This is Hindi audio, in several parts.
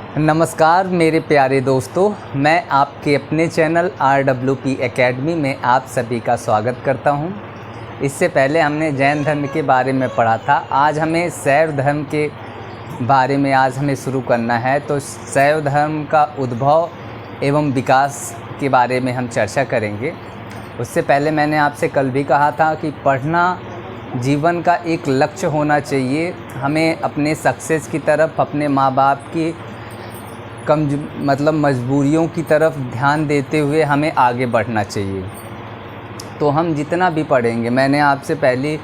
नमस्कार मेरे प्यारे दोस्तों, मैं आपके अपने चैनल RWP एकेडमी में आप सभी का स्वागत करता हूं। इससे पहले हमने जैन धर्म के बारे में पढ़ा था। आज हमें शैव धर्म के बारे में हमें शुरू करना है। तो शैव धर्म का उद्भव एवं विकास के बारे में हम चर्चा करेंगे। उससे पहले मैंने आपसे कल भी कहा था कि पढ़ना जीवन का एक लक्ष्य होना चाहिए। हमें अपने सक्सेस की तरफ, अपने माँ बाप की मजबूरियों की तरफ ध्यान देते हुए हमें आगे बढ़ना चाहिए। तो हम जितना भी पढ़ेंगे, मैंने आपसे पहली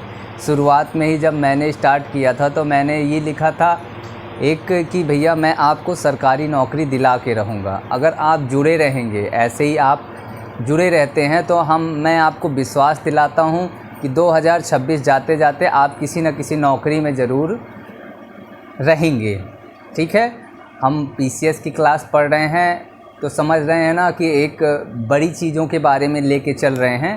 शुरुआत में ही जब मैंने स्टार्ट किया था तो मैंने ये लिखा था कि भैया मैं आपको सरकारी नौकरी दिला के रहूँगा। अगर आप जुड़े रहेंगे, ऐसे ही आप जुड़े रहते हैं तो मैं आपको विश्वास दिलाता हूँ कि 2026 जाते जाते आप किसी न किसी नौकरी में ज़रूर रहेंगे। ठीक है, हम PCS की क्लास पढ़ रहे हैं तो समझ रहे हैं ना कि एक बड़ी चीज़ों के बारे में लेके चल रहे हैं।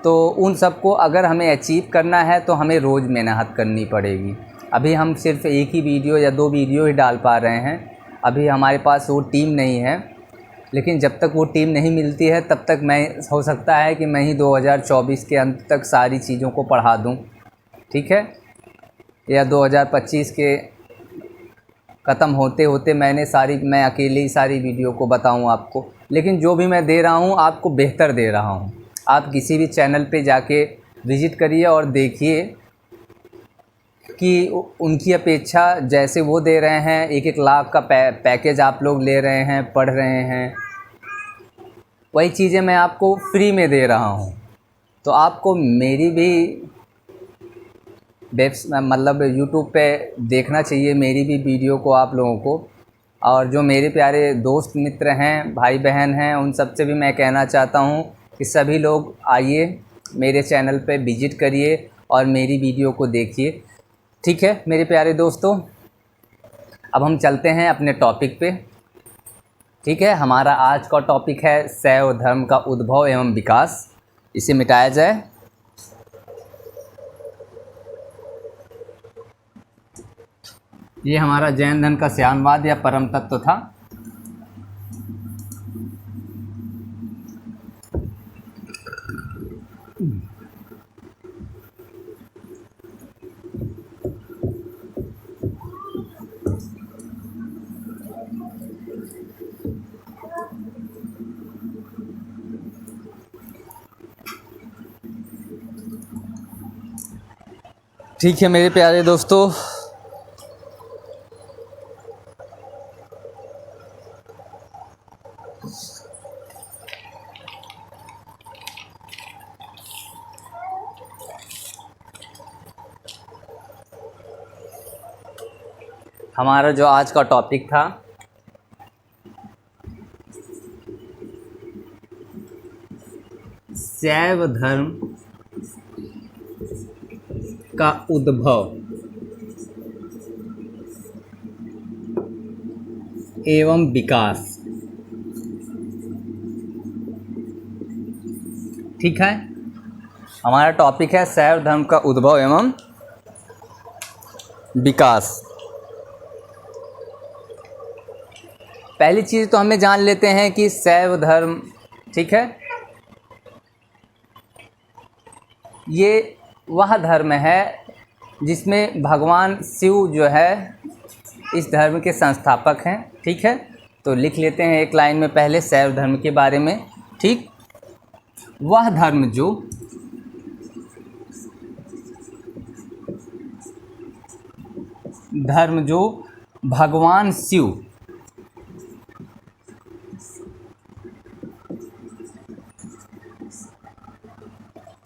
तो उन सब को अगर हमें अचीव करना है तो हमें रोज़ मेहनत करनी पड़ेगी। अभी हम सिर्फ एक ही वीडियो या 2 वीडियो ही डाल पा रहे हैं। अभी हमारे पास वो टीम नहीं है, लेकिन जब तक वो टीम नहीं मिलती है तब तक हो सकता है कि मैं ही 2024 के अंत तक सारी चीज़ों को पढ़ा दूँ। ठीक है, या 2025 के ख़त्म होते होते मैं अकेले ही सारी वीडियो को बताऊं आपको। लेकिन जो भी मैं दे रहा हूं आपको बेहतर दे रहा हूं। आप किसी भी चैनल पे जाके विज़िट करिए और देखिए कि उनकी अपेक्षा जैसे वो दे रहे हैं, 1-1 लाख का पैकेज आप लोग ले रहे हैं, पढ़ रहे हैं, वही चीज़ें मैं आपको फ्री में दे रहा हूँ। तो आपको मेरी भी यूट्यूब पे देखना चाहिए मेरी भी वीडियो को आप लोगों को। और जो मेरे प्यारे दोस्त मित्र हैं, भाई बहन हैं, उन सब से भी मैं कहना चाहता हूँ कि सभी लोग आइए मेरे चैनल पे विज़िट करिए और मेरी वीडियो को देखिए। ठीक है मेरे प्यारे दोस्तों, अब हम चलते हैं अपने टॉपिक पे। ठीक है, हमारा आज का टॉपिक है शैव धर्म का उद्भव एवं विकास। इसे मिटाया जाए। ये हमारा जैन धर्म का श्यामवाद या परम तत्व था। ठीक है मेरे प्यारे दोस्तों, हमारा जो आज का टॉपिक था शैव धर्म का उद्भव एवं विकास। ठीक है, हमारा टॉपिक है शैव धर्म का उद्भव एवं विकास। पहली चीज़ तो हमें जान लेते हैं कि शैव धर्म, ठीक है, ये वह धर्म है जिसमें भगवान शिव जो है इस धर्म के संस्थापक हैं। ठीक है, तो लिख लेते हैं एक लाइन में पहले शैव धर्म के बारे में। ठीक, वह धर्म जो भगवान शिव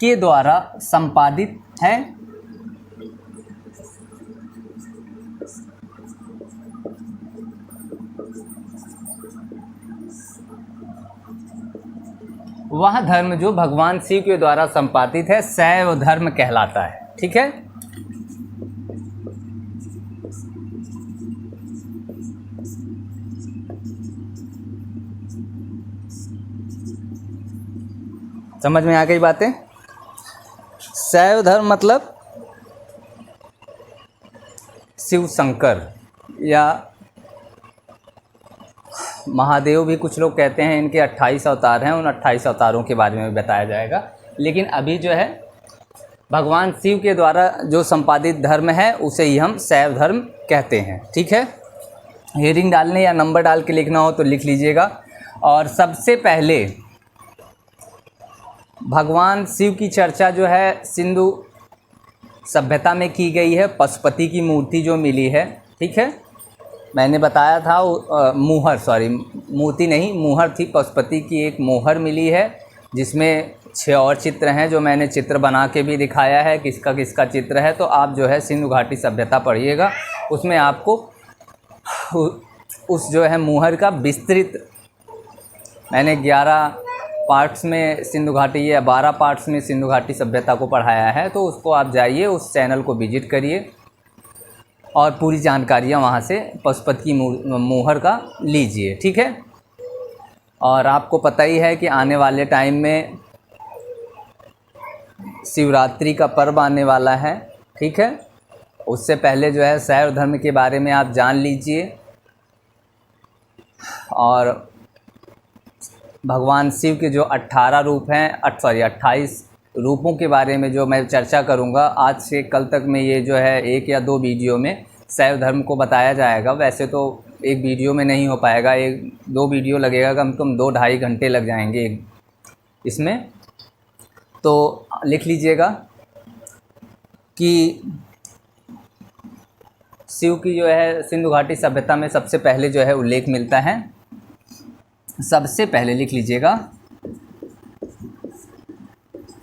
के द्वारा संपादित है। वह धर्म जो भगवान शिव के द्वारा संपादित है शैव धर्म कहलाता है। ठीक है, समझ में आ गई बातें। शैव धर्म मतलब शिव शंकर या महादेव भी कुछ लोग कहते हैं इनके 28 अवतार हैं, उन 28 अवतारों के बारे में बताया जाएगा। लेकिन अभी जो है भगवान शिव के द्वारा जो संपादित धर्म है उसे ही हम शैव धर्म कहते हैं। ठीक है, हेडिंग डालने या नंबर डाल के लिखना हो तो लिख लीजिएगा। और सबसे पहले भगवान शिव की चर्चा जो है सिंधु सभ्यता में की गई है। पशुपति की मूर्ति जो मिली है, ठीक है, मैंने बताया था मूहर, सॉरी मूर्ति नहीं, मूहर थी, पशुपति की एक मोहर मिली है जिसमें 6 और चित्र हैं जो मैंने चित्र बना के भी दिखाया है किसका किसका चित्र है। तो आप जो है सिंधु घाटी सभ्यता पढ़िएगा, उसमें आपको उस जो है मूहर का विस्तृत, मैंने 11 पार्ट्स में सिंधु घाटी या 12 पार्ट्स में सिंधु घाटी सभ्यता को पढ़ाया है। तो उसको आप जाइए, उस चैनल को विजिट करिए और पूरी जानकारियाँ वहाँ से पशुपति की मूहर का लीजिए। ठीक है, और आपको पता ही है कि आने वाले टाइम में शिवरात्रि का पर्व आने वाला है। ठीक है, उससे पहले जो है शैव धर्म के बारे में आप जान लीजिए और भगवान शिव के जो 18 रूप हैं, 28 रूपों के बारे में जो मैं चर्चा करूंगा आज से कल तक में, ये जो है 1 या 2 वीडियो में शैव धर्म को बताया जाएगा। वैसे तो एक वीडियो में नहीं हो पाएगा, 1-2 वीडियो लगेगा, कम से कम 2-2.5 घंटे लग जाएंगे इसमें। तो लिख लीजिएगा कि शिव की जो है सिंधु घाटी सभ्यता में सबसे पहले जो है उल्लेख मिलता है। सबसे पहले लिख लीजिएगा,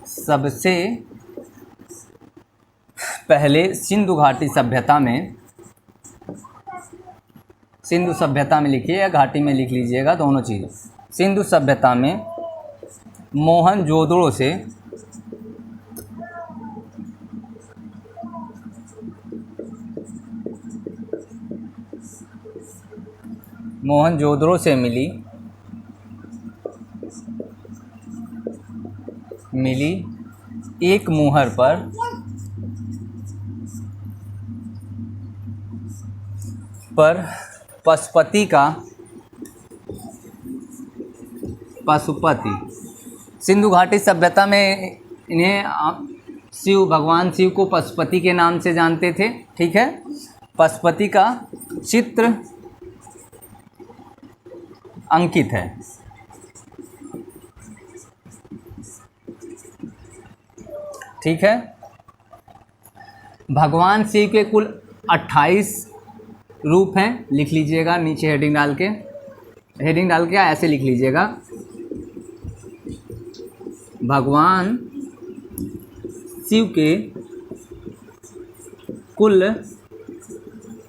सबसे पहले सिंधु घाटी सभ्यता में, सिंधु सभ्यता में लिखिए या घाटी में लिख लीजिएगा, दोनों चीज़। सिंधु सभ्यता में मोहनजोदड़ो से मिली एक मुहर पर पशुपति सिंधु घाटी सभ्यता में इन्हें भगवान शिव को पशुपति के नाम से जानते थे। ठीक है, पशुपति का चित्र अंकित है। ठीक है, भगवान शिव के कुल 28 रूप हैं, लिख लीजिएगा नीचे हेडिंग डाल के ऐसे लिख लीजिएगा, भगवान शिव के कुल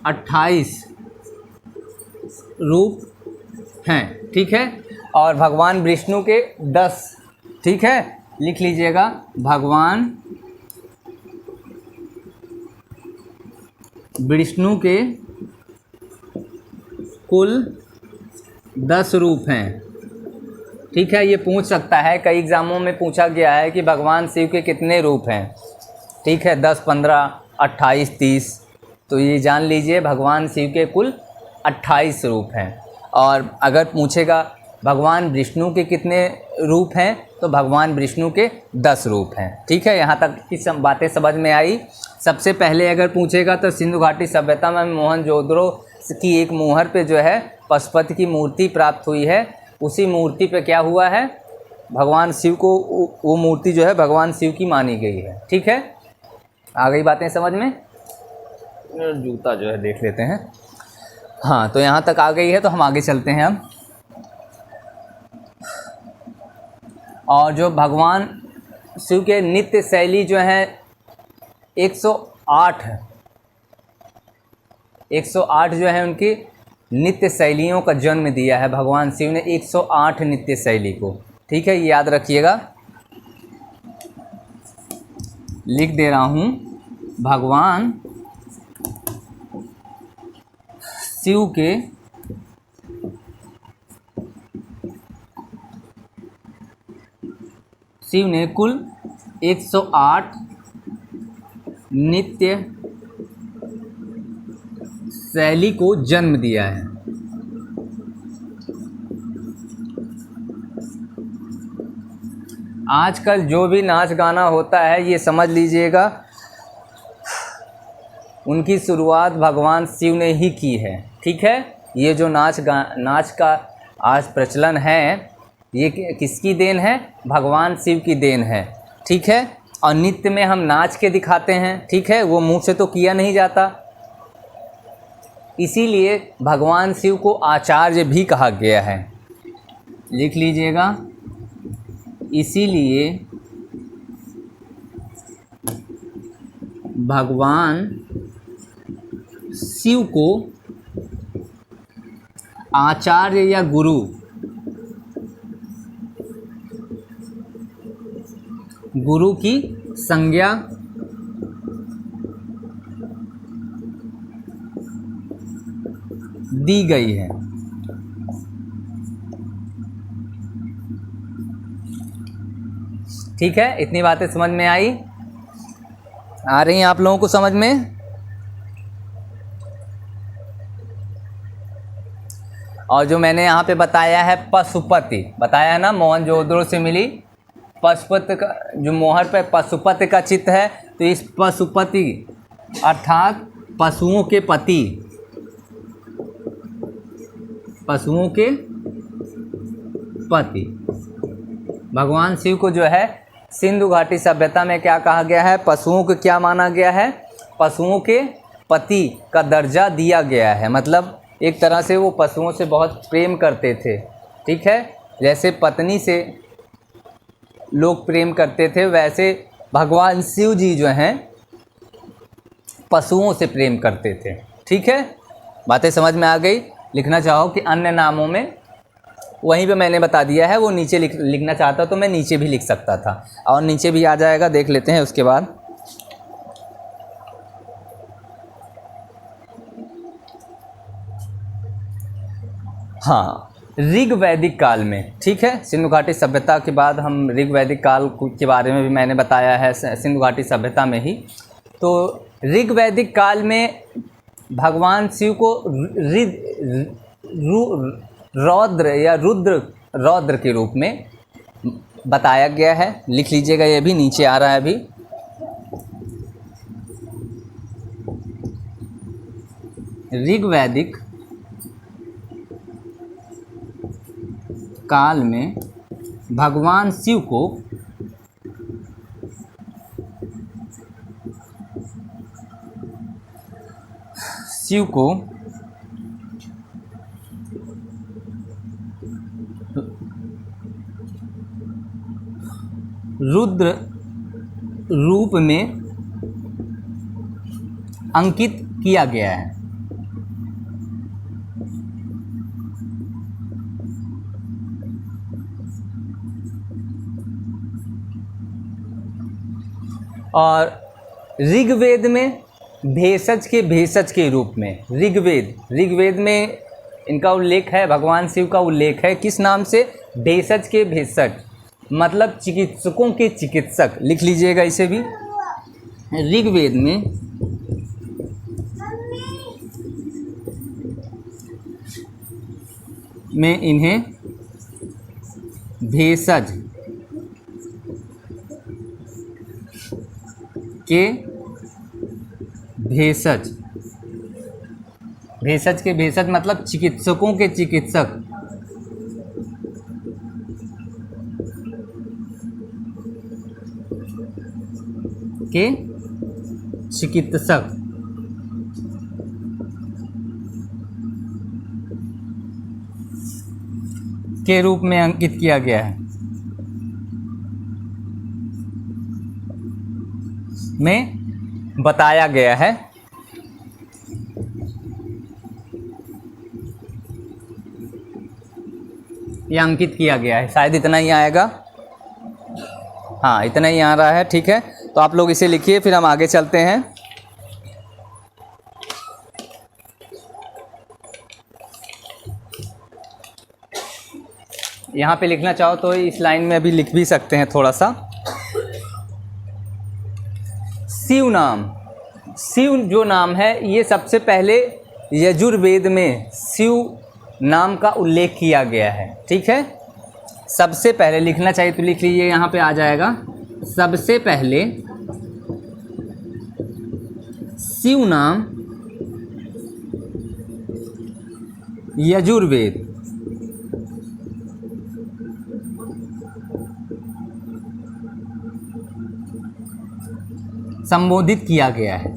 28 रूप हैं। ठीक है, और भगवान विष्णु के 10। ठीक है, लिख लीजिएगा, भगवान विष्णु के कुल 10 रूप हैं। ठीक है, ये पूछ सकता है, कई एग्ज़ामों में पूछा गया है कि भगवान शिव के कितने रूप हैं। ठीक है, 10, 15, 28, 30। तो ये जान लीजिए भगवान शिव के कुल 28 रूप हैं। और अगर पूछेगा भगवान विष्णु के कितने रूप हैं, तो भगवान विष्णु के 10 रूप हैं। ठीक है, यहाँ तक की सब बातें समझ में आई। सबसे पहले अगर पूछेगा तो सिंधु घाटी सभ्यता में मोहनजोदड़ो की एक मुहर पे जो है पशुपति की मूर्ति प्राप्त हुई है। उसी मूर्ति पे क्या हुआ है, भगवान शिव को, वो मूर्ति जो है भगवान शिव की मानी गई है। ठीक है, आ गई बातें समझ में। जूता जो है देख लेते हैं। हाँ, तो यहाँ तक आ गई है, तो हम आगे चलते हैं अब। और जो भगवान शिव के नित्य शैली जो है 108 जो है उनकी नित्य शैलियों का जन्म दिया है भगवान शिव ने, 108 नित्य शैली को। ठीक है, ये याद रखिएगा, लिख दे रहा हूँ, भगवान शिव के शिव ने कुल 108 नित्य शैली को जन्म दिया है। आजकल जो भी नाच गाना होता है ये समझ लीजिएगा उनकी शुरुआत भगवान शिव ने ही की है। ठीक है, ये जो नाच का आज प्रचलन है ये किसकी देन है? भगवान शिव की देन है। ठीक है, और नृत्य में हम नाच के दिखाते हैं। ठीक है, वो मुंह से तो किया नहीं जाता, इसीलिए भगवान शिव को आचार्य भी कहा गया है। लिख लीजिएगा, इसीलिए भगवान शिव को आचार्य या गुरु की संज्ञा दी गई है। ठीक है, इतनी बातें समझ में आई? आ रही हैं आप लोगों को समझ में? और जो मैंने यहाँ पे बताया है पशुपति, बताया है ना, मोहनजोदड़ो से मिली पशुपति का, जो मोहर पे पशुपति का चित्र है, तो इस पशुपति अर्थात पशुओं के पति, पशुओं के पति भगवान शिव को जो है सिंधु घाटी सभ्यता में क्या कहा गया है? पशुओं को क्या माना गया है? पशुओं के पति का दर्जा दिया गया है। मतलब एक तरह से वो पशुओं से बहुत प्रेम करते थे। ठीक है, जैसे पत्नी से लोग प्रेम करते थे, वैसे भगवान शिव जी जो हैं पशुओं से प्रेम करते थे। ठीक है, बातें समझ में आ गई? लिखना चाहो कि अन्य नामों में, वहीं पे मैंने बता दिया है, वो नीचे लिखना चाहता तो मैं नीचे भी लिख सकता था, और नीचे भी आ जाएगा, देख लेते हैं उसके बाद। हाँ, ऋग वैदिक काल में, ठीक है, सिंधु घाटी सभ्यता के बाद हम ऋग वैदिक काल के बारे में भी मैंने बताया है सिंधु घाटी सभ्यता में ही। तो ऋग वैदिक काल में भगवान शिव को रौद्र या रौद्र के रूप में बताया गया है। लिख लीजिएगा, ये भी नीचे आ रहा है अभी। ऋग वैदिक काल में भगवान शिव को रुद्र रूप में अंकित किया गया है। और ऋग्वेद में भेषज के रूप में, ऋग्वेद में इनका उल्लेख है, भगवान शिव का उल्लेख है किस नाम से? भेषज के भेषज, मतलब चिकित्सकों के चिकित्सक। लिख लीजिएगा इसे भी। ऋग्वेद में इन्हें भेषज के भेषज मतलब चिकित्सकों के चिकित्सक के रूप में अंकित किया गया है, में बताया गया है। ये अंकित किया गया है, शायद इतना ही आएगा। हाँ, इतना ही आ रहा है। ठीक है, तो आप लोग इसे लिखिए, फिर हम आगे चलते हैं। यहाँ पे लिखना चाहो तो इस लाइन में अभी लिख भी सकते हैं थोड़ा सा। शिव जो नाम है, ये सबसे पहले यजुर्वेद में शिव नाम का उल्लेख किया गया है। ठीक है, सबसे पहले लिखना चाहिए तो लिख लीजिए, यहाँ पे आ जाएगा। सबसे पहले शिव नाम यजुर्वेद संबोधित किया गया है।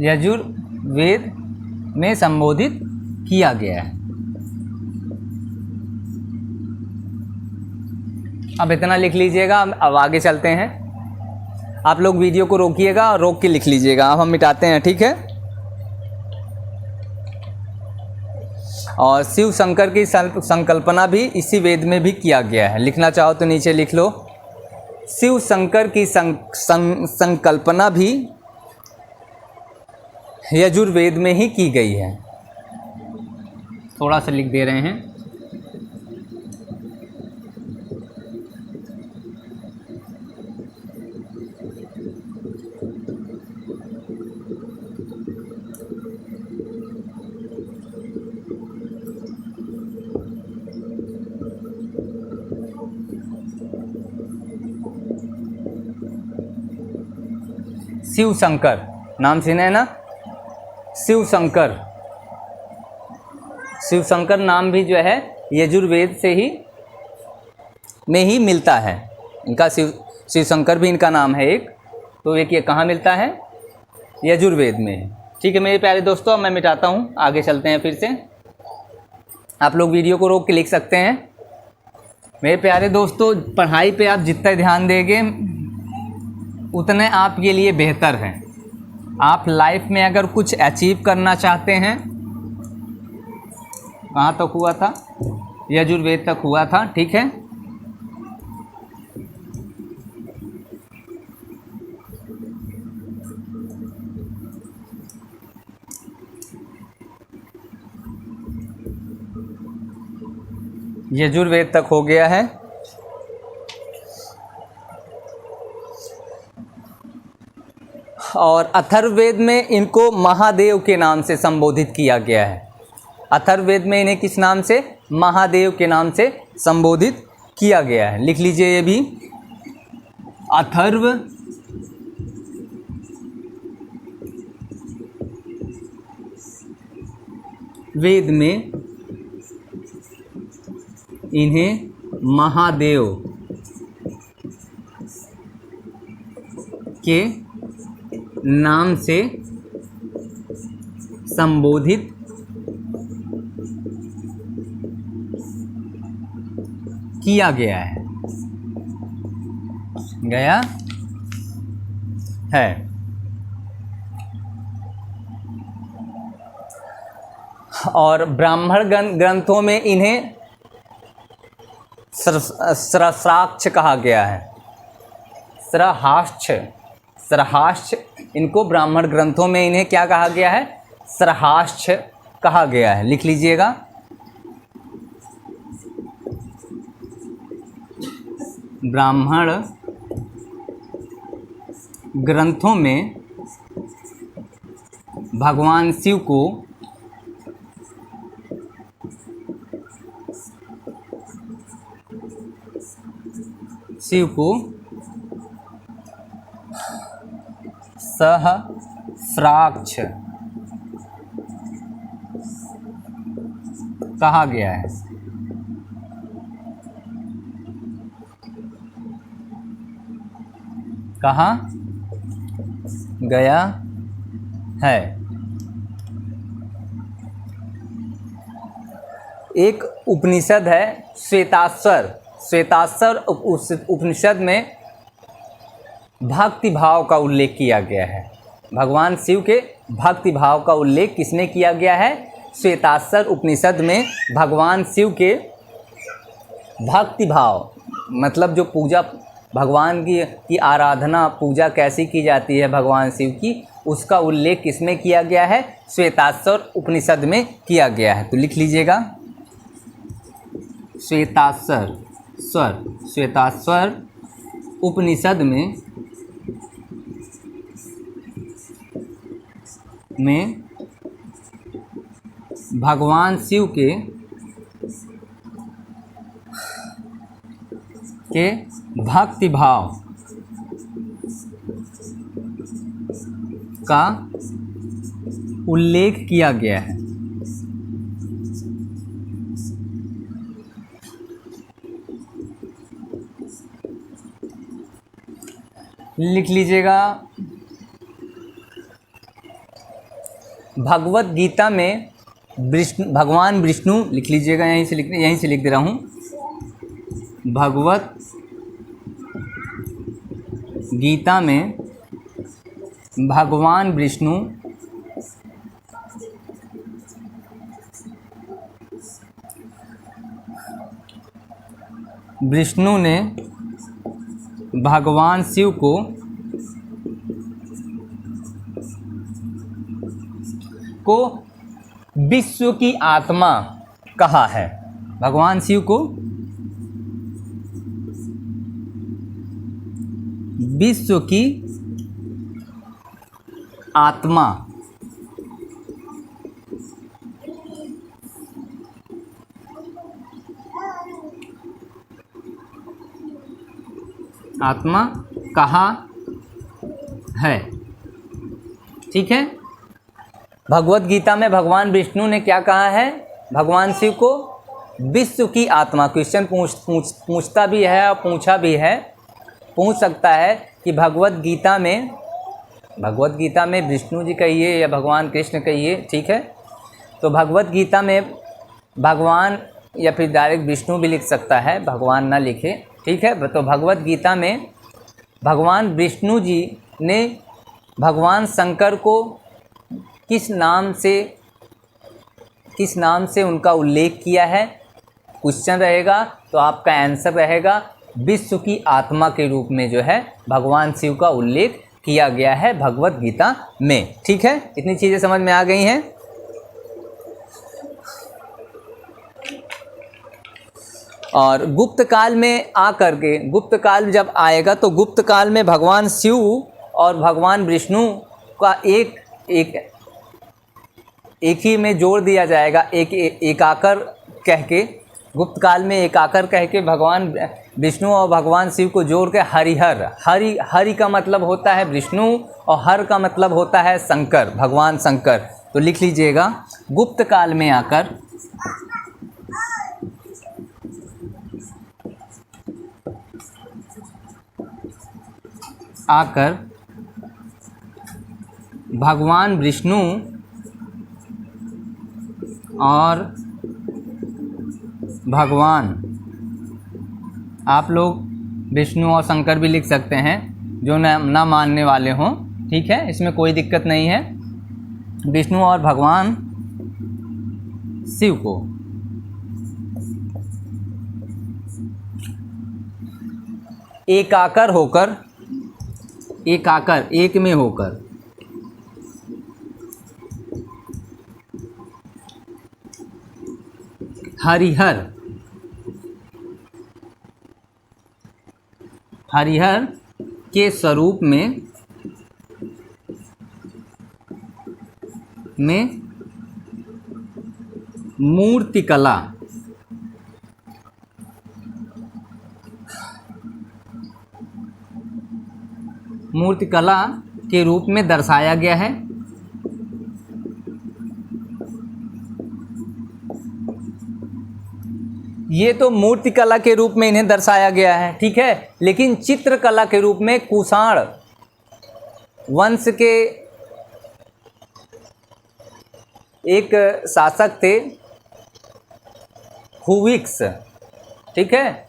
यजुर्वेद में संबोधित किया गया है। अब इतना लिख लीजिएगा। अब आगे चलते हैं। आप लोग वीडियो को रोकिएगा और रोक के लिख लीजिएगा। अब हम मिटाते हैं, ठीक है। और शिव शंकर की संकल्पना भी इसी वेद में भी किया गया है। लिखना चाहो तो नीचे लिख लो। शिव शंकर की संकल्पना भी यजुर्वेद में ही की गई है। थोड़ा सा लिख दे रहे हैं। शिव शंकर नाम सुने ना, शिव शंकर। शिव शंकर नाम भी जो है यजुर्वेद से ही में ही मिलता है। इनका शिव शंकर भी इनका नाम है एक। तो एक ये कहाँ मिलता है? यजुर्वेद में। ठीक है मेरे प्यारे दोस्तों, अब मैं मिटाता हूँ। आगे चलते हैं फिर से। आप लोग वीडियो को रोक के लिख सकते हैं। मेरे प्यारे दोस्तों, पढ़ाई पे आप जितना ध्यान देंगे उतने आपके लिए बेहतर है। आप लाइफ में अगर कुछ अचीव करना चाहते हैं, कहाँ तक हुआ था? यजुर्वेद तक हुआ था, ठीक है। यजुर्वेद तक हो गया है। और अथर्ववेद में इनको महादेव के नाम से संबोधित किया गया है। अथर्ववेद में इन्हें किस नाम से? महादेव के नाम से संबोधित किया गया है। लिख लीजिए ये भी। अथर्व वेद में इन्हें महादेव के नाम से संबोधित किया गया है। और ब्राह्मण ग्रंथों में इन्हें सहस्राक्ष कहा गया है। सहस्राक्ष इनको ब्राह्मण ग्रंथों में इन्हें क्या कहा गया है? सहस्राक्ष कहा गया है। लिख लीजिएगा। ब्राह्मण ग्रंथों में भगवान शिव को सहस्राक्ष कहा गया है। कहा गया है। एक उपनिषद है श्वेताश्वर। श्वेताश्वर उपनिषद में भक्ति भाव का उल्लेख किया गया है। भगवान शिव के भक्ति भाव का उल्लेख किसने किया गया है? श्वेताश्वर उपनिषद में भगवान शिव के भक्ति भाव, मतलब जो पूजा भगवान की आराधना पूजा कैसी की जाती है भगवान शिव की, उसका उल्लेख किसमें किया गया है? श्वेताश्वर उपनिषद में किया गया है। तो लिख लीजिएगा। श्वेताश्वर उपनिषद में में भगवान शिव के भक्ति भाव का उल्लेख किया गया है। लिख लीजिएगा, भगवत गीता में भगवान विष्णु, लिख लीजिएगा, यहीं से लिख दे रहा हूँ। भगवत गीता में भगवान विष्णु ने भगवान शिव को विश्व की आत्मा कहा है। भगवान शिव को विश्व की आत्मा कहा है। ठीक है, भगवत गीता में भगवान विष्णु ने क्या कहा है? भगवान शिव को विश्व की आत्मा। क्वेश्चन पूछता भी है और पूछा भी है, पूछ सकता है कि भगवत गीता में विष्णु जी कहिए या भगवान कृष्ण कहिए, ठीक है। तो भगवत गीता में भगवान या फिर डायरेक्ट विष्णु भी लिख सकता है, भगवान ना लिखे, ठीक है। तो भगवत गीता में भगवान विष्णु जी ने भगवान शंकर को किस नाम से उनका उल्लेख किया है? क्वेश्चन रहेगा तो आपका आंसर रहेगा विश्व की आत्मा के रूप में जो है भगवान शिव का उल्लेख किया गया है भगवत गीता में। ठीक है, इतनी चीज़ें समझ में आ गई हैं। और गुप्त काल में आकर के, गुप्त काल जब आएगा तो गुप्त काल में भगवान शिव और भगवान विष्णु का एक ही में जोड़ दिया जाएगा, एकाकर कह के, गुप्त काल में एकाकर कह के भगवान विष्णु और भगवान शिव को जोड़ के हरिहर, हरि का मतलब होता है विष्णु और हर का मतलब होता है शंकर, भगवान शंकर। तो लिख लीजिएगा, गुप्त काल में आकर भगवान विष्णु और भगवान, आप लोग विष्णु और शंकर भी लिख सकते हैं जो ना मानने वाले हों, ठीक है, इसमें कोई दिक्कत नहीं है। विष्णु और भगवान शिव को एकाकर होकर, एक में होकर हरिहर के स्वरूप में मूर्तिकला के रूप में दर्शाया गया है। ये तो मूर्तिकला के रूप में इन्हें दर्शाया गया है, ठीक है, लेकिन चित्रकला के रूप में कुषाण वंश के एक शासक थे हुविक्स, ठीक है,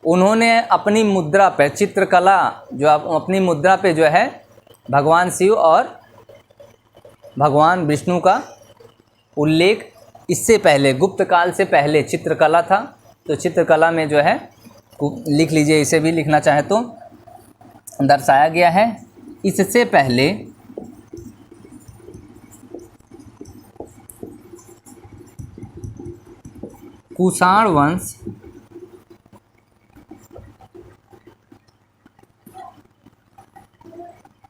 उन्होंने अपनी मुद्रा पे चित्रकला, जो अपनी मुद्रा पे जो है भगवान शिव और भगवान विष्णु का उल्लेख, इससे पहले गुप्त काल से पहले चित्रकला था, तो चित्रकला में जो है लिख लीजिए, इसे भी लिखना चाहे तो दर्शाया गया है। इससे पहले कुषाण वंश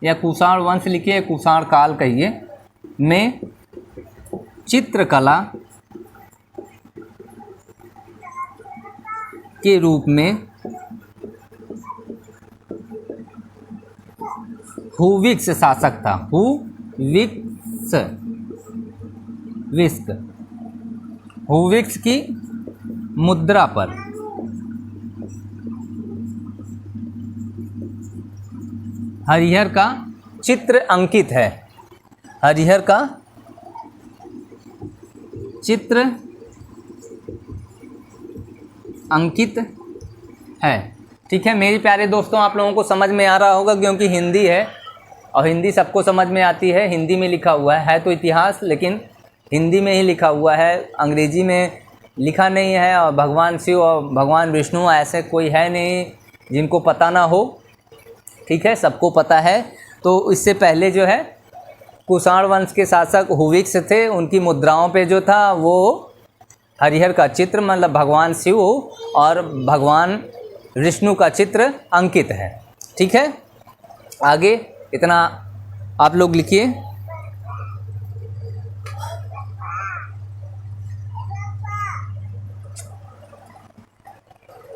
या कुषाण वंश लिखिए, कुषाण काल कहिए, में चित्रकला के रूप में हुविक्स शासक था। हुविक्स की मुद्रा पर हरिहर का चित्र अंकित है। हरिहर का चित्र अंकित है। ठीक है मेरे प्यारे दोस्तों, आप लोगों को समझ में आ रहा होगा क्योंकि हिंदी है और हिंदी सबको समझ में आती है। हिंदी में लिखा हुआ है तो इतिहास, लेकिन हिंदी में ही लिखा हुआ है, अंग्रेजी में लिखा नहीं है। और भगवान शिव और भगवान विष्णु ऐसे कोई है नहीं जिनको पता ना हो। ठीक है, सबको पता है। तो इससे पहले जो है कुषाण वंश के शासक हुविक्स थे, उनकी मुद्राओं पे जो था वो हरिहर का चित्र मतलब भगवान शिव और भगवान विष्णु का चित्र अंकित है। ठीक है, आगे इतना आप लोग लिखिए।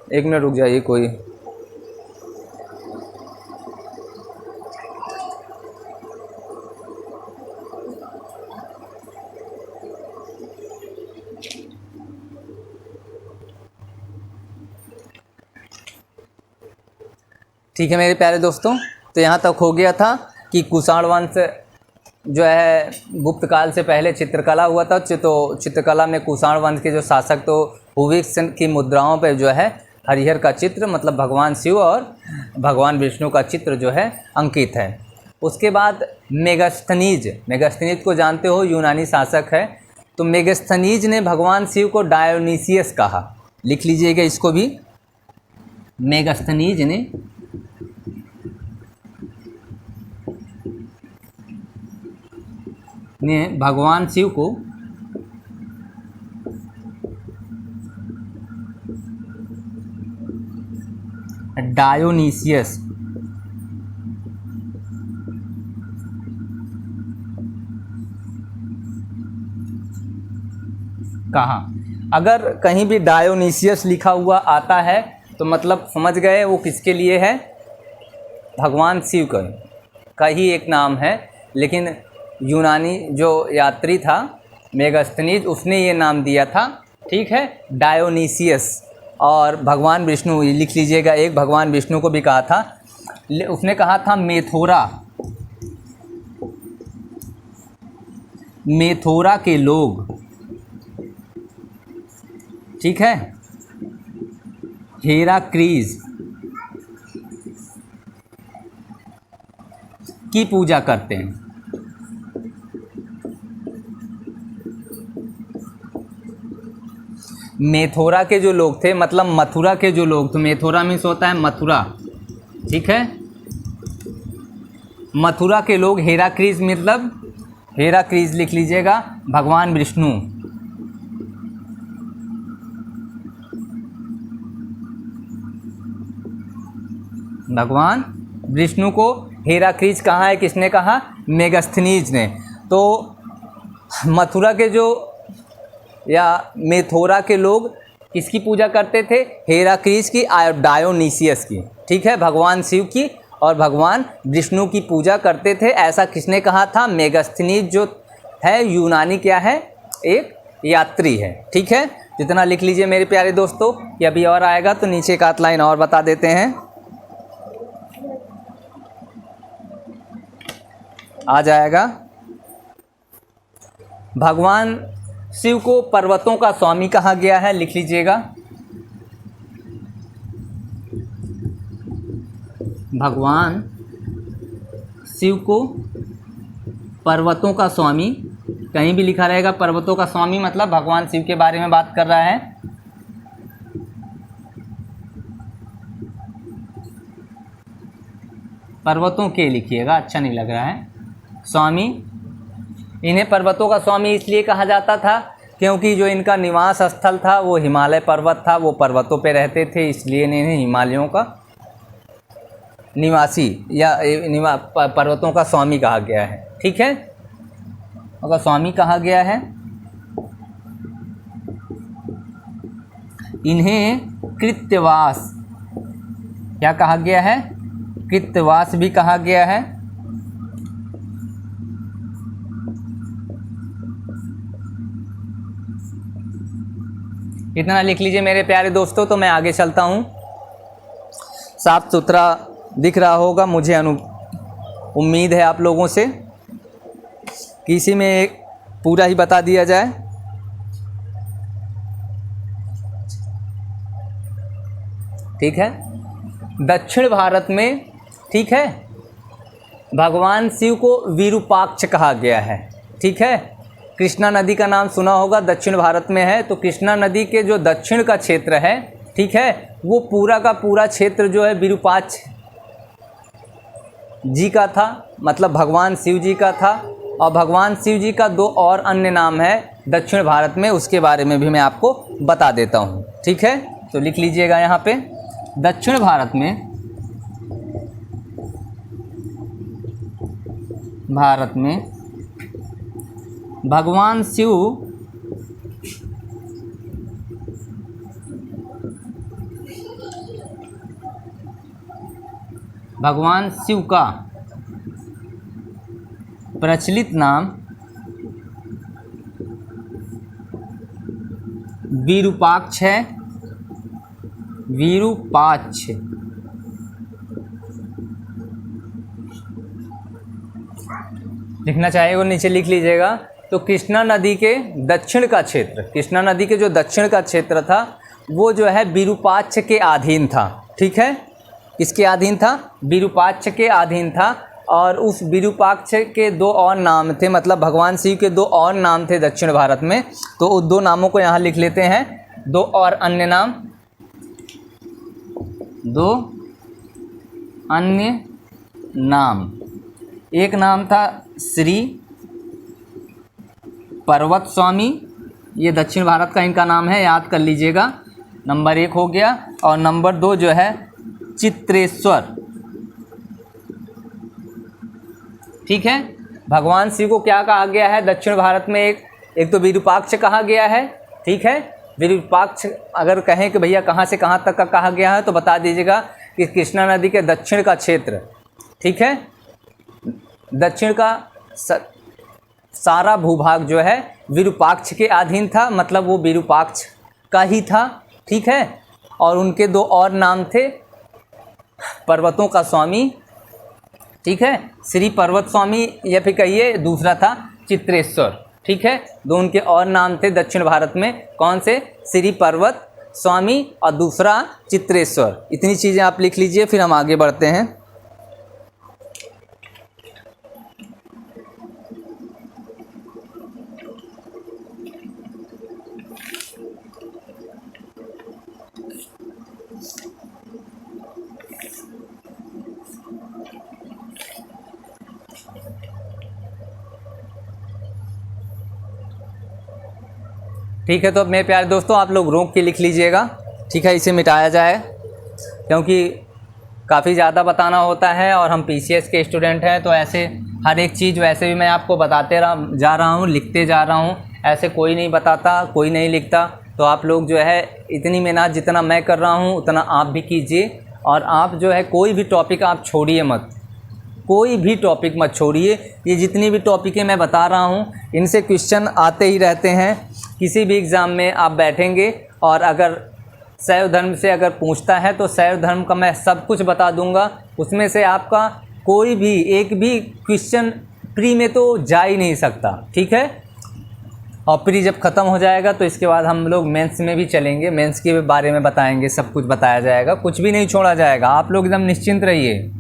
एक मिनट रुक जाइए कोई। ठीक है मेरे प्यारे दोस्तों, तो यहाँ तक हो गया था कि कुषाण वंश जो है गुप्त काल से पहले चित्रकला हुआ था। तो चित्रकला में कुषाण वंश के जो शासक तो हुविक्स की मुद्राओं पे जो है हरिहर का चित्र मतलब भगवान शिव और भगवान विष्णु का चित्र जो है अंकित है। उसके बाद मेगास्थनीज को जानते हो, यूनानी शासक है। तो मेगास्थनीज ने भगवान शिव को डायोनीसियस कहा। लिख लीजिएगा इसको भी। मेगास्थनीज ने भगवान शिव को डायोनीसियस कहा। अगर कहीं भी डायोनीसियस लिखा हुआ आता है तो मतलब समझ गए वो किसके लिए है, भगवान शिव का ही एक नाम है। लेकिन यूनानी जो यात्री था मेगास्थनीज, उसने ये नाम दिया था। ठीक है, डायोनीसियस। और भगवान विष्णु लिख लीजिएगा, एक भगवान विष्णु को भी कहा था। उसने कहा था मेथोरा के लोग, ठीक है, हेराक्लीस की पूजा करते हैं। मेथोरा के जो लोग थे मतलब मथुरा के जो लोग, तो मेथोरा मीन्स होता है मथुरा। ठीक है, मथुरा के लोग हेराक्लीस मतलब हेराक्लीस लिख लीजिएगा, भगवान विष्णु। भगवान विष्णु को हेराक्लीस कहा है, किसने कहा, मेगास्थनीज ने। तो मथुरा के जो या मेथोरा के लोग किसकी पूजा करते थे, हेराक्लीस की और डायोनीसियस की। ठीक है, भगवान शिव की और भगवान विष्णु की पूजा करते थे। ऐसा किसने कहा था, मेगास्थनीज जो है यूनानी क्या है, एक यात्री है। ठीक है, जितना लिख लीजिए मेरे प्यारे दोस्तों, कि अभी और आएगा तो नीचे एक आध लाइन और बता देते हैं। आ जाएगा। भगवान शिव को पर्वतों का स्वामी कहा गया है, लिख लीजिएगा। भगवान शिव को पर्वतों का स्वामी, कहीं भी लिखा रहेगा पर्वतों का स्वामी मतलब भगवान शिव के बारे में बात कर रहा है। पर्वतों के लिखिएगा, अच्छा नहीं लग रहा है, स्वामी। इन्हें पर्वतों का स्वामी इसलिए कहा जाता था क्योंकि जो इनका निवास स्थल था वो हिमालय पर्वत था, वो पर्वतों पे रहते थे, इसलिए इन्हें हिमालयों का निवासी या पर्वतों का स्वामी कहा गया है। ठीक है, का स्वामी कहा गया है। इन्हें कृत्यवास क्या कहा गया है? कृत्यवास भी कहा गया है। इतना लिख लीजिए मेरे प्यारे दोस्तों, तो मैं आगे चलता हूँ। साफ सुथरा दिख रहा होगा मुझे, उम्मीद है आप लोगों से कि इसी में एक पूरा ही बता दिया जाए। ठीक है, दक्षिण भारत में, ठीक है, भगवान शिव को विरूपाक्ष कहा गया है। ठीक है, कृष्णा नदी का नाम सुना होगा, दक्षिण भारत में है। तो कृष्णा नदी के जो दक्षिण का क्षेत्र है, ठीक है, वो पूरा का पूरा क्षेत्र जो है विरूपाक्ष जी का था, मतलब भगवान शिव जी का था। और भगवान शिव जी का दो और अन्य नाम है दक्षिण भारत में, उसके बारे में भी मैं आपको बता देता हूँ। ठीक है, तो लिख लीजिएगा यहाँ पे, दक्षिण भारत में भगवान शिव का प्रचलित नाम विरूपाक्ष है। विरूपाक्ष लिखना चाहेगा नीचे लिख लीजिएगा। तो कृष्णा नदी के दक्षिण का क्षेत्र, कृष्णा नदी के जो दक्षिण का क्षेत्र था वो जो है विरूपाक्ष के अधीन था। ठीक है, किसके अधीन था? विरूपाक्ष के अधीन था। और उस विरूपाक्ष के दो और नाम थे, मतलब भगवान शिव के दो और नाम थे दक्षिण भारत में। तो उस दो नामों को यहाँ लिख लेते हैं, दो और अन्य नाम, दो अन्य नाम। एक नाम था श्री पर्वत स्वामी, ये दक्षिण भारत का इनका नाम है, याद कर लीजिएगा। नंबर 1 हो गया। और नंबर 2 जो है चित्रेश्वर। ठीक है, भगवान शिव को क्या कहा गया है दक्षिण भारत में? एक तो विरूपाक्ष कहा गया है। ठीक है, विरूपाक्ष अगर कहें कि भैया कहाँ से कहाँ तक का कहा गया है, तो बता दीजिएगा कि कृष्णा नदी के दक्षिण का क्षेत्र। ठीक है, दक्षिण का सारा भूभाग जो है विरूपाक्ष के अधीन था, मतलब वो विरूपाक्ष का ही था। ठीक है, और उनके दो और नाम थे, पर्वतों का स्वामी, ठीक है, श्री पर्वत स्वामी, या फिर कहिए दूसरा था चित्रेश्वर। ठीक है, दो उनके और नाम थे दक्षिण भारत में, कौन से? श्री पर्वत स्वामी और दूसरा चित्रेश्वर। इतनी चीज़ें आप लिख लीजिए, फिर हम आगे बढ़ते हैं। ठीक है, तो अब मेरे प्यारे दोस्तों आप लोग रोक के लिख लीजिएगा। ठीक है, इसे मिटाया जाए क्योंकि काफ़ी ज़्यादा बताना होता है और हम पीसीएस के स्टूडेंट हैं, तो ऐसे हर एक चीज़ वैसे भी मैं आपको बताते जा रहा हूँ, लिखते जा रहा हूँ। ऐसे कोई नहीं बताता, कोई नहीं लिखता। तो आप लोग जो है इतनी मेहनत जितना मैं कर रहा हूँ उतना आप भी कीजिए। और आप जो है कोई भी टॉपिक आप छोड़िए मत, कोई भी टॉपिक मत छोड़िए। ये जितनी भी टॉपिकें मैं बता रहा हूँ इनसे क्वेश्चन आते ही रहते हैं। किसी भी एग्ज़ाम में आप बैठेंगे और अगर शैव धर्म से अगर पूछता है तो शैव धर्म का मैं सब कुछ बता दूंगा। उसमें से आपका कोई भी एक भी क्वेश्चन प्री में तो जा ही नहीं सकता। ठीक है, और प्री जब ख़त्म हो जाएगा तो इसके बाद हम लोग मेंस में भी चलेंगे, मेंस के बारे में बताएंगे, सब कुछ बताया जाएगा, कुछ भी नहीं छोड़ा जाएगा। आप लोग एकदम निश्चिंत रहिए।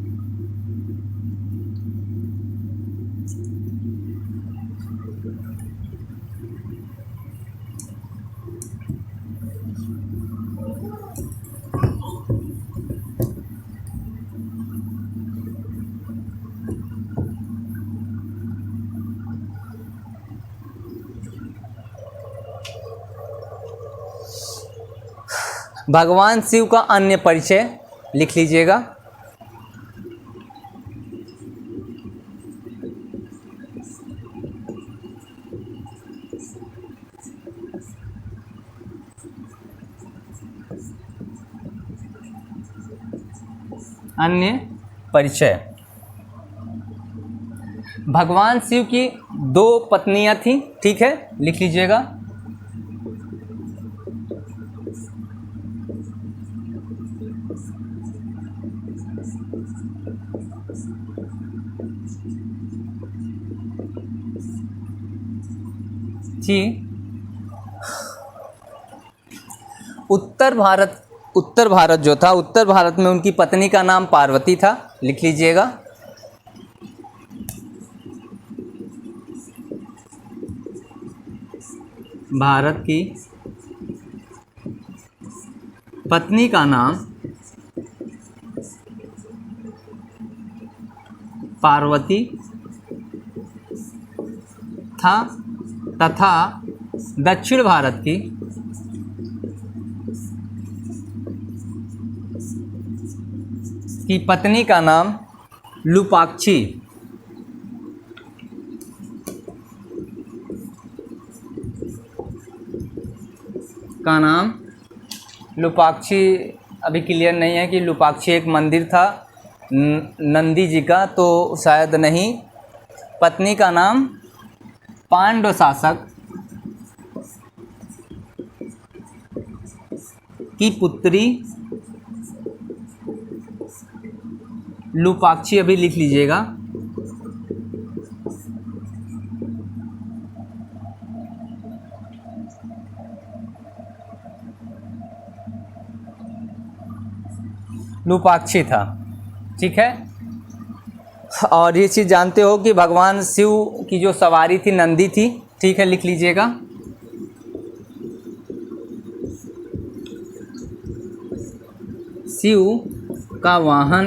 भगवान शिव का अन्य परिचय लिख लीजिएगा। अन्य परिचय। भगवान शिव की 2 पत्नियां थीं, ठीक है, लिख लीजिएगा। जी, उत्तर भारत जो था, उत्तर भारत में उनकी पत्नी का नाम पार्वती था, लिख लीजिएगा। भारत की पत्नी का नाम पार्वती था तथा दक्षिण भारत की पत्नी का नाम लूपाक्षी का नाम लूपाक्षी अभी क्लियर नहीं है कि लूपाक्षी एक मंदिर था नंदी जी का, तो शायद नहीं। पत्नी का नाम पांडव शासक की पुत्री लूपाक्षी, अभी लिख लीजिएगा। लूपाक्षी था, ठीक है। और ये चीज़ जानते हो कि भगवान शिव की जो सवारी थी नंदी थी, ठीक है, लिख लीजिएगा। शिव का वाहन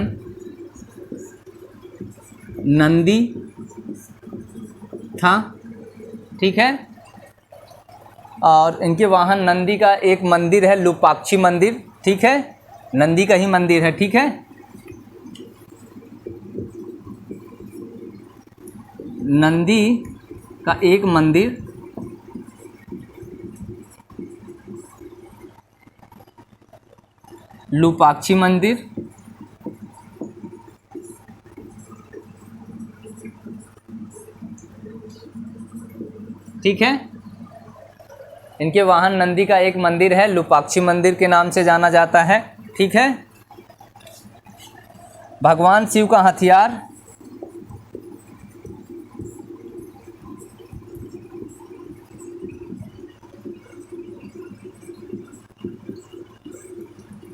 नंदी था, ठीक है। और इनके वाहन नंदी का एक मंदिर है लूपाक्षी मंदिर, ठीक है, नंदी का ही मंदिर है, ठीक है। नंदी का एक मंदिर लूपाक्षी मंदिर, ठीक है। इनके वाहन नंदी का एक मंदिर है लूपाक्षी मंदिर के नाम से जाना जाता है, ठीक है। भगवान शिव का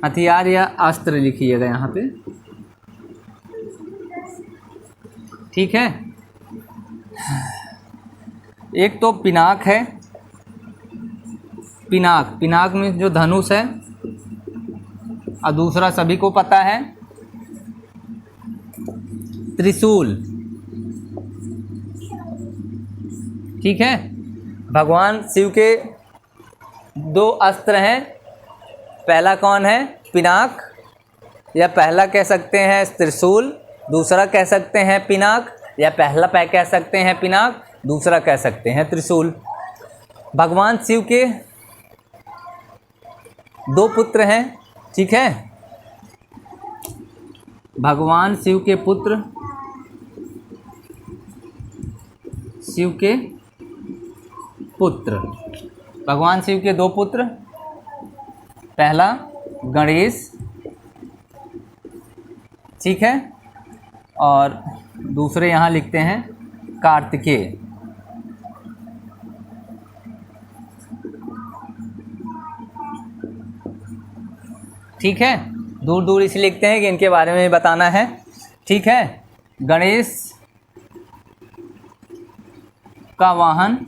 हथियार या अस्त्र लिखिएगा यहाँ पे, ठीक है। एक तो पिनाक है, पिनाक में जो धनुष है, और दूसरा सभी को पता है त्रिशूल, ठीक है। भगवान शिव के 2 अस्त्र हैं, पहला कौन है, पिनाक, या पहला कह सकते हैं त्रिशूल, दूसरा कह सकते हैं पिनाक, या पहला कह सकते हैं पिनाक, दूसरा कह सकते हैं त्रिशूल। भगवान शिव के 2 पुत्र हैं, ठीक है। भगवान शिव के पुत्र, भगवान शिव के 2 पुत्र, पहला गणेश, ठीक है, और दूसरे यहाँ लिखते हैं कार्तिकेय, ठीक है। दूर दूर इसलिए लिखते हैं कि इनके बारे में बताना है, ठीक है। गणेश का वाहन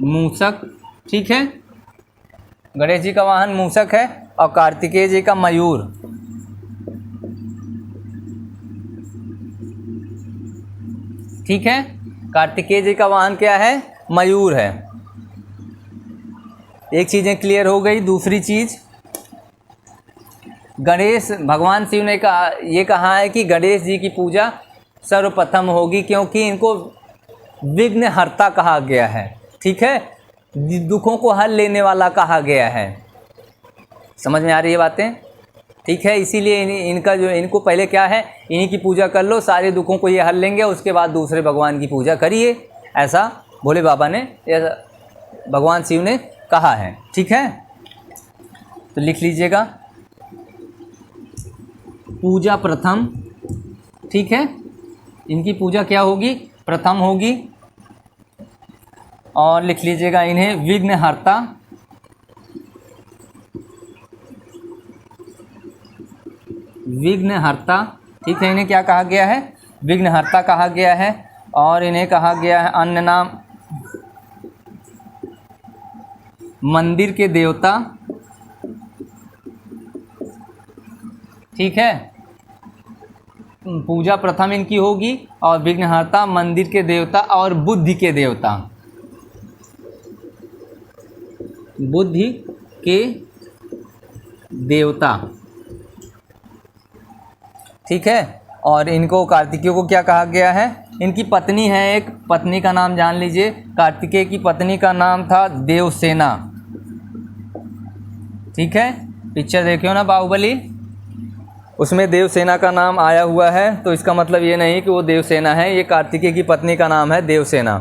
मूषक, ठीक है, गणेश जी का वाहन मूषक है, और कार्तिकेय जी का मयूर, ठीक है। कार्तिकेय जी का वाहन क्या है, मयूर है। एक चीज़ें क्लियर हो गई। दूसरी चीज़, गणेश, भगवान शिव ने ये कहा है कि गणेश जी की पूजा सर्वप्रथम होगी, क्योंकि इनको विघ्नहर्ता कहा गया है, ठीक है, दुखों को हल लेने वाला कहा गया है। समझ में आ रही है बातें? ठीक है, इसीलिए इनका जो इनको पहले क्या है, इन्हीं की पूजा कर लो, सारे दुखों को ये हल लेंगे, उसके बाद दूसरे भगवान की पूजा करिए, ऐसा भोले बाबा ने, भगवान शिव ने कहा है। ठीक है, तो लिख लीजिएगा पूजा प्रथम। ठीक है, इनकी पूजा क्या होगी, प्रथम होगी। और लिख लीजिएगा इन्हें विघ्नहर्ता, विघ्नहर्ता। ठीक है, इन्हें क्या कहा गया है, विघ्नहर्ता कहा गया है। और इन्हें कहा गया है अन्य नाम मंदिर के देवता। ठीक है, पूजा प्रथम इनकी होगी और विघ्नहर्ता, मंदिर के देवता और बुद्धि के देवता, बुद्धि के देवता। ठीक है, और इनको कार्तिकेय को क्या कहा गया है, इनकी पत्नी है एक, पत्नी का नाम जान लीजिए, कार्तिकेय की पत्नी का नाम था देवसेना। ठीक है, पिक्चर देखियो ना बाहुबली, उसमें देवसेना का नाम आया हुआ है, तो इसका मतलब ये नहीं कि वो देवसेना है, ये कार्तिकेय की पत्नी का नाम है देवसेना।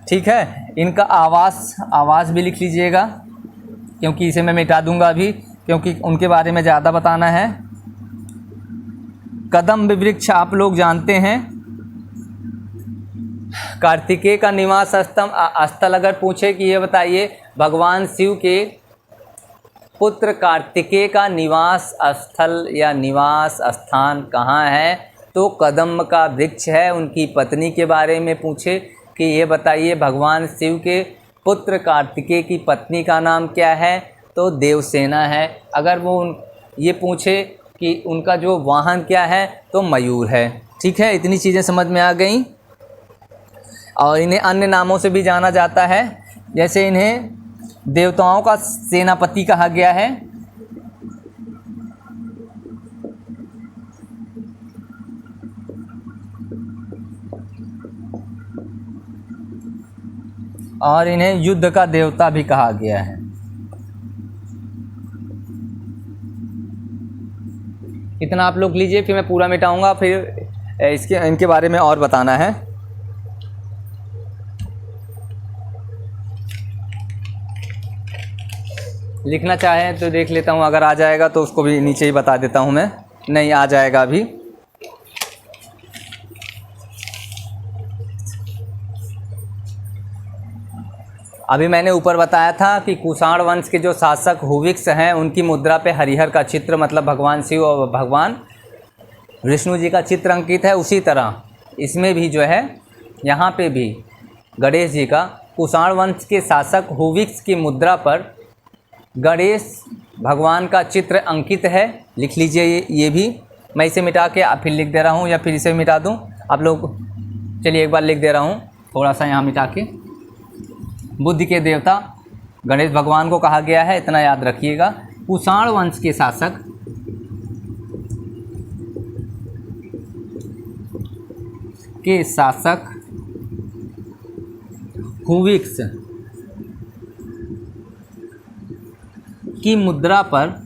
ठीक है, इनका आवास भी लिख लीजिएगा, क्योंकि इसे मैं मिटा दूंगा अभी, क्योंकि उनके बारे में ज़्यादा बताना है। कदम्ब वृक्ष आप लोग जानते हैं। कार्तिकेय का निवास स्थल अगर पूछे कि ये बताइए भगवान शिव के पुत्र कार्तिकेय का निवास स्थल या निवास स्थान कहाँ है, तो कदम्ब का वृक्ष है। उनकी पत्नी के बारे में पूछे कि ये बताइए भगवान शिव के पुत्र कार्तिकेय की पत्नी का नाम क्या है, तो देवसेना है। अगर वो ये पूछे कि उनका जो वाहन क्या है, तो मयूर है। ठीक है, इतनी चीज़ें समझ में आ गई। और इन्हें अन्य नामों से भी जाना जाता है, जैसे इन्हें देवताओं का सेनापति कहा गया है। और इन्हें युद्ध का देवता भी कहा गया है। इतना आप लोग लीजिए, फिर मैं पूरा मिटाऊंगा, फिर इनके बारे में और बताना है। लिखना चाहें तो देख लेता हूँ, अगर आ जाएगा तो उसको भी नीचे ही बता देता हूँ मैं, नहीं आ जाएगा अभी। अभी मैंने ऊपर बताया था कि कुषाण वंश के जो शासक हुविक्स हैं, उनकी मुद्रा पे हरिहर का चित्र, मतलब भगवान शिव और भगवान विष्णु जी का चित्र अंकित है। उसी तरह इसमें भी जो है, यहाँ पे भी गणेश जी का कुषाण वंश के शासक हुविक्स की मुद्रा पर गणेश भगवान का चित्र अंकित है। लिख लीजिए ये भी, मैं इसे मिटा के फिर लिख दे रहा हूँ, या फिर इसे मिटा दूँ आप लोग। चलिए एक बार लिख दे रहा हूँ, थोड़ा सा यहाँ मिटा के। बुद्धि के देवता गणेश भगवान को कहा गया है, इतना याद रखिएगा। कुषाण वंश के शासक हुविक्स की मुद्रा पर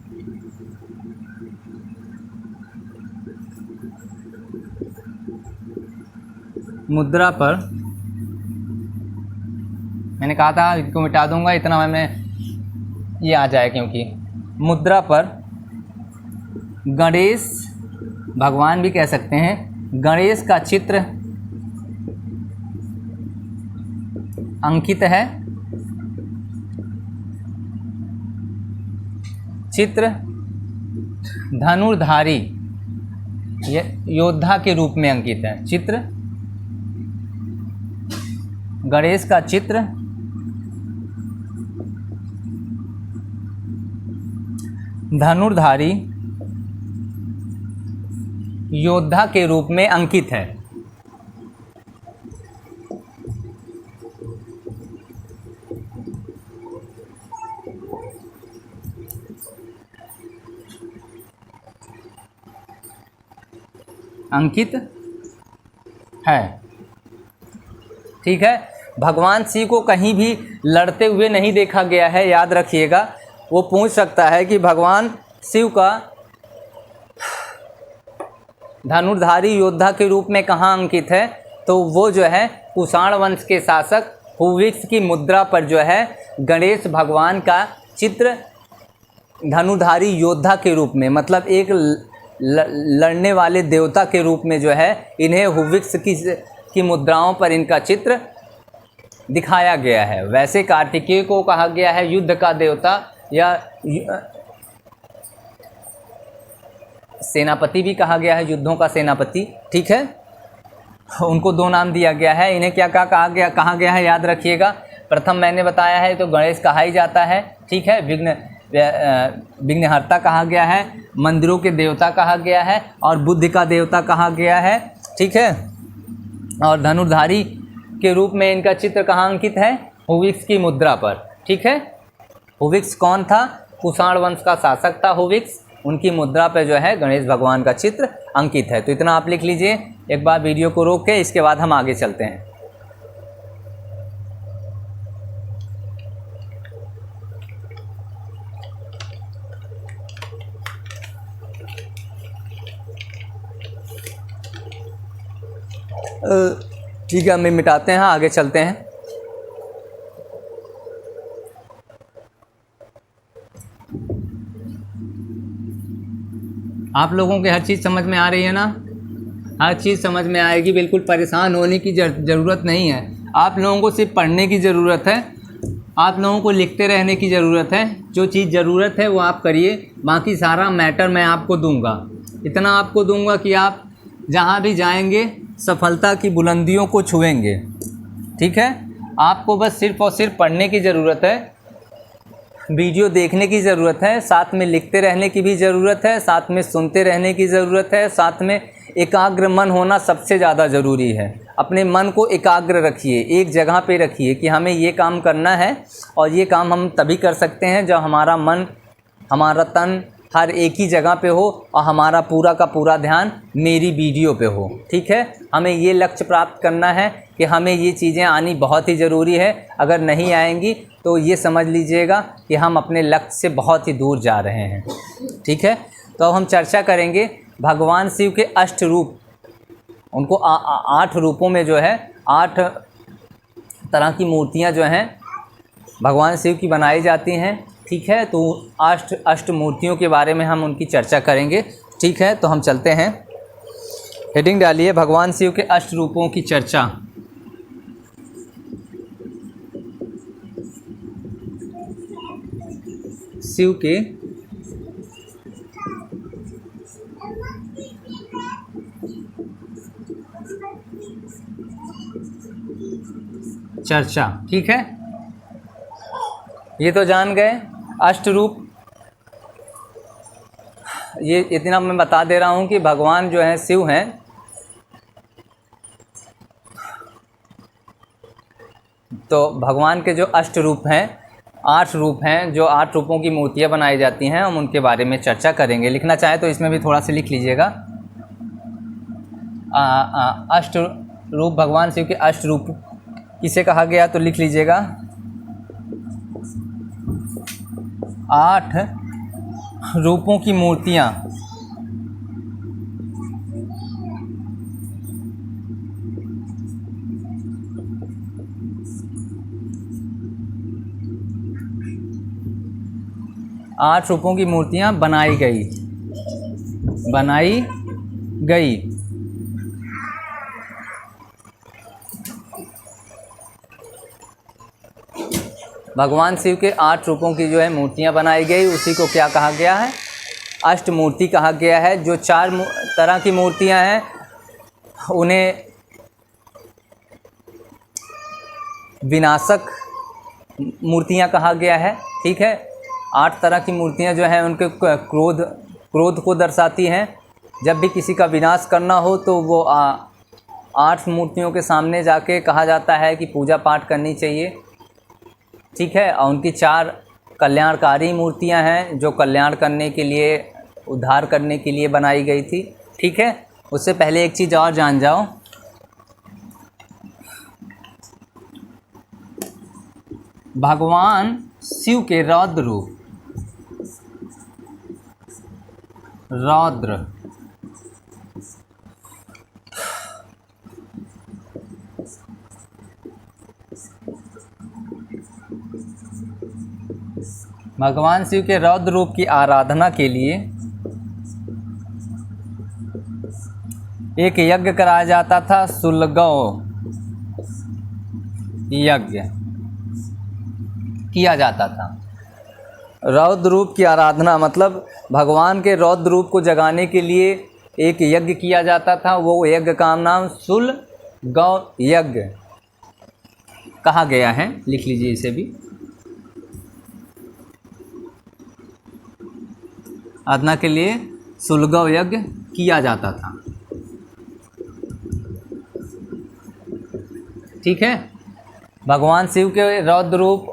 मैंने कहा था इसको मिटा दूंगा, इतना मैं ये आ जाए, क्योंकि मुद्रा पर गणेश भगवान भी कह सकते हैं, गणेश का चित्र अंकित है। चित्र धनुर्धारी योद्धा के रूप में अंकित है। चित्र गणेश का चित्र धनुर्धारी योद्धा के रूप में अंकित है। अंकित है। ठीक है, भगवान शिव को कहीं भी लड़ते हुए नहीं देखा गया है, याद रखिएगा। वो पूछ सकता है कि भगवान शिव का धनुर्धारी योद्धा के रूप में कहाँ अंकित है, तो वो जो है कुषाण वंश के शासक हुविक्स की मुद्रा पर जो है गणेश भगवान का चित्र धनुर्धारी योद्धा के रूप में, मतलब एक लड़ने वाले देवता के रूप में जो है इन्हें हुविक्स की मुद्राओं पर इनका चित्र दिखाया गया है। वैसे कार्तिकेय को कहा गया है युद्ध का देवता या सेनापति भी कहा गया है, युद्धों का सेनापति, ठीक है। उनको दो नाम दिया गया है। इन्हें क्या कहा गया है, याद रखिएगा। प्रथम मैंने बताया है तो गणेश कहा ही जाता है, ठीक है। विघ्नहर्ता कहा गया है, मंदिरों के देवता कहा गया है और बुद्धि का देवता कहा गया है, ठीक है। और धनुर्धारी के रूप में इनका चित्र कहाँ अंकित है, हुविक्स की मुद्रा पर, ठीक है। हुविक्स कौन था, कुषाण वंश का शासक था हुविक्स, उनकी मुद्रा पे जो है गणेश भगवान का चित्र अंकित है। तो इतना आप लिख लीजिए। एक बार वीडियो को रोक के इसके बाद हम आगे चलते हैं। ठीक है, हम मिटाते हैं, आगे चलते हैं। आप लोगों के हर चीज़ समझ में आ रही है ना, हर चीज़ समझ में आएगी, बिल्कुल परेशान होने की ज़रूरत नहीं है। आप लोगों को सिर्फ पढ़ने की ज़रूरत है, आप लोगों को लिखते रहने की ज़रूरत है। जो चीज़ ज़रूरत है वो आप करिए, बाकी सारा मैटर मैं आपको दूंगा। इतना आपको दूंगा कि आप जहाँ भी जाएंगे सफलता की बुलंदियों को छुएंगे, ठीक है। आपको बस सिर्फ और सिर्फ पढ़ने की ज़रूरत है, वीडियो देखने की ज़रूरत है, साथ में लिखते रहने की भी ज़रूरत है, साथ में सुनते रहने की ज़रूरत है, साथ में एकाग्र मन होना सबसे ज़्यादा ज़रूरी है। अपने मन को एकाग्र रखिए, एक जगह पे रखिए कि हमें ये काम करना है, और ये काम हम तभी कर सकते हैं जब हमारा मन, हमारा तन हर एक ही जगह पे हो और हमारा पूरा का पूरा ध्यान मेरी वीडियो पे हो, ठीक है। हमें ये लक्ष्य प्राप्त करना है कि हमें ये चीज़ें आनी बहुत ही ज़रूरी है। अगर नहीं आएंगी तो ये समझ लीजिएगा कि हम अपने लक्ष्य से बहुत ही दूर जा रहे हैं, ठीक है। तो अब हम चर्चा करेंगे भगवान शिव के अष्ट रूप। उनको 8 रूपों में जो है 8 तरह की मूर्तियां जो हैं भगवान शिव की बनाई जाती हैं, ठीक है। तो अष्ट मूर्तियों के बारे में हम उनकी चर्चा करेंगे, ठीक है। तो हम चलते हैं, हेडिंग डालिए भगवान शिव के अष्ट रूपों की चर्चा। शिव के चर्चा, ठीक है। ये तो जान गए अष्ट रूप। ये इतना मैं बता दे रहा हूँ कि भगवान जो है शिव हैं, तो भगवान के जो अष्ट रूप हैं, 8 रूप हैं, जो 8 रूपों की मूर्तियाँ बनाई जाती हैं, हम उनके बारे में चर्चा करेंगे। लिखना चाहे तो इसमें भी थोड़ा सा लिख लीजिएगा। अष्ट रूप, भगवान शिव के अष्ट रूप किसे कहा गया, तो लिख लीजिएगा 8 रूपों की मूर्तियाँ। आठ रूपों की मूर्तियाँ बनाई गई। भगवान शिव के 8 रूपों की जो है मूर्तियाँ बनाई गई, उसी को क्या कहा गया है, अष्ट मूर्ति कहा गया है। जो 4 तरह की मूर्तियाँ हैं उन्हें विनाशक मूर्तियाँ कहा गया है, ठीक है। 8 तरह की मूर्तियाँ जो हैं उनके क्रोध को दर्शाती हैं। जब भी किसी का विनाश करना हो तो वो 8 मूर्तियों के सामने जाके कहा जाता है कि पूजा पाठ करनी चाहिए, ठीक है। और उनकी 4 कल्याणकारी मूर्तियां हैं जो कल्याण करने के लिए, उद्धार करने के लिए बनाई गई थी, ठीक है। उससे पहले एक चीज़ और जान जाओ, भगवान शिव के रौद्र रूप, रौद्र, भगवान शिव के रौद्र रूप की आराधना के लिए एक यज्ञ कराया जाता था, सुलगौ यज्ञ किया जाता था। रौद्र रूप की आराधना मतलब भगवान के रौद्र रूप को जगाने के लिए एक यज्ञ किया जाता था। वो यज्ञ का नाम सुलगौ यज्ञ कहा गया है, लिख लीजिए इसे भी। आराधना के लिए सुलगौ यज्ञ किया जाता था। ठीक है, भगवान शिव के रौद्र रूप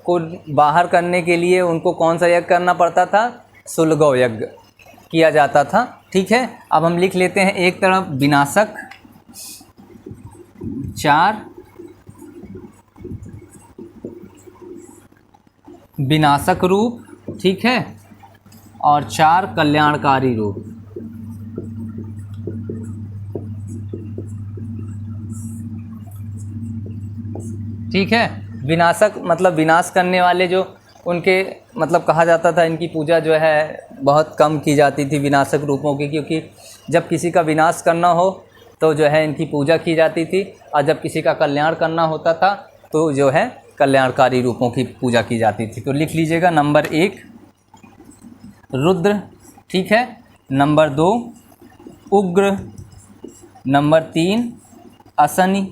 को बाहर करने के लिए उनको कौन सा यज्ञ करना पड़ता था? सुलगौ यज्ञ किया जाता था। ठीक है, अब हम लिख लेते हैं एक तरफ विनाशक 4 विनाशक रूप, ठीक है, और 4 कल्याणकारी रूप। ठीक है, विनाशक मतलब विनाश करने वाले, जो उनके मतलब कहा जाता था इनकी पूजा जो है बहुत कम की जाती थी विनाशक रूपों की, क्योंकि जब किसी का विनाश करना हो तो जो है इनकी पूजा की जाती थी, और जब किसी का कल्याण करना होता था तो जो है कल्याणकारी रूपों की पूजा की जाती थी। तो लिख लीजिएगा नंबर 1 रुद्र, ठीक है, नंबर 2 उग्र, नंबर 3 असनि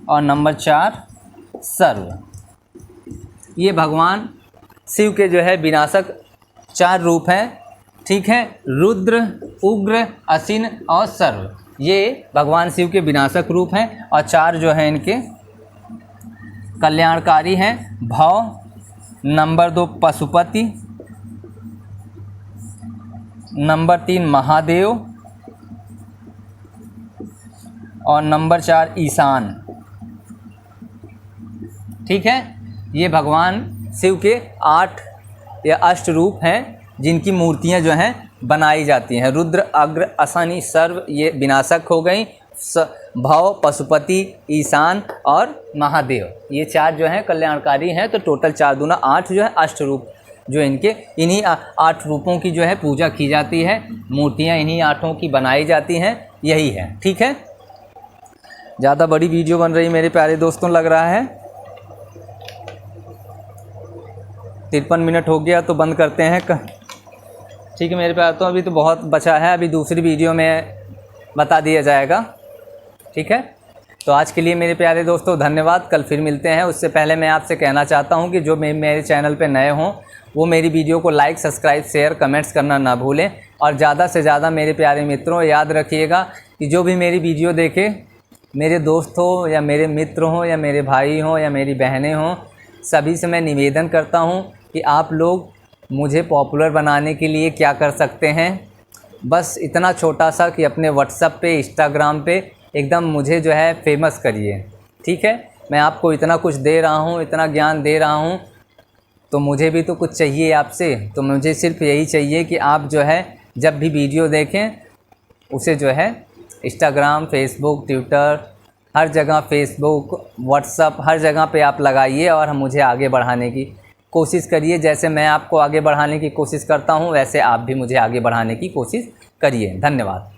और नंबर 4 सर्व। ये भगवान शिव के जो है विनाशक 4 रूप हैं। ठीक है, रुद्र, उग्र, असिन और सर्व, ये भगवान शिव के विनाशक रूप हैं, और 4 जो हैं इनके कल्याणकारी हैं। भव, नंबर 2 पशुपति, नंबर 3 महादेव और नंबर 4 ईशान। ठीक है, ये भगवान शिव के 8 या अष्ट रूप हैं जिनकी मूर्तियां जो हैं बनाई जाती हैं। रुद्र, अग्र, असनि, सर्व ये विनाशक हो गई। भव, पशुपति, ईशान और महादेव, ये 4 जो हैं कल्याणकारी हैं। तो टोटल 4 दूना 8 जो है अष्ट रूप, जो इनके इन्हीं 8 रूपों की जो है पूजा की जाती है, मूर्तियां इन्हीं 8 की बनाई जाती हैं, यही है। ठीक है, ज़्यादा बड़ी वीडियो बन रही मेरे प्यारे दोस्तों लग रहा है। 53 मिनट हो गया तो बंद करते हैं। ठीक है मेरे प्यारे, तो अभी तो बहुत बचा है, अभी दूसरी वीडियो में बता दिया जाएगा। ठीक है, तो आज के लिए मेरे प्यारे दोस्तों धन्यवाद, कल फिर मिलते हैं। उससे पहले मैं आपसे कहना चाहता हूं कि जो मेरे चैनल पे नए हों वो मेरी वीडियो को लाइक, सब्सक्राइब, शेयर, कमेंट्स करना ना भूलें। और ज़्यादा से ज़्यादा मेरे प्यारे मित्रों याद रखिएगा कि जो भी मेरी वीडियो देखे, मेरे दोस्त हो या मेरे मित्र हों या मेरे भाई हों या मेरी बहनें हों, सभी से मैं निवेदन करता हूं कि आप लोग मुझे पॉपुलर बनाने के लिए क्या कर सकते हैं। बस इतना छोटा सा कि अपने व्हाट्सएप पे, इंस्टाग्राम पे एकदम मुझे जो है फेमस करिए। ठीक है, मैं आपको इतना कुछ दे रहा हूँ, इतना ज्ञान दे रहा हूँ, तो मुझे भी तो कुछ चाहिए आपसे। तो मुझे सिर्फ यही चाहिए कि आप जो है जब भी वीडियो देखें उसे जो है इंस्टाग्राम, फेसबुक, ट्विटर, हर जगह, फेसबुक, व्हाट्सएप, हर जगह पे आप लगाइए और हम मुझे आगे बढ़ाने की कोशिश करिए। जैसे मैं आपको आगे बढ़ाने की कोशिश करता हूँ वैसे आप भी मुझे आगे बढ़ाने की कोशिश करिए। धन्यवाद।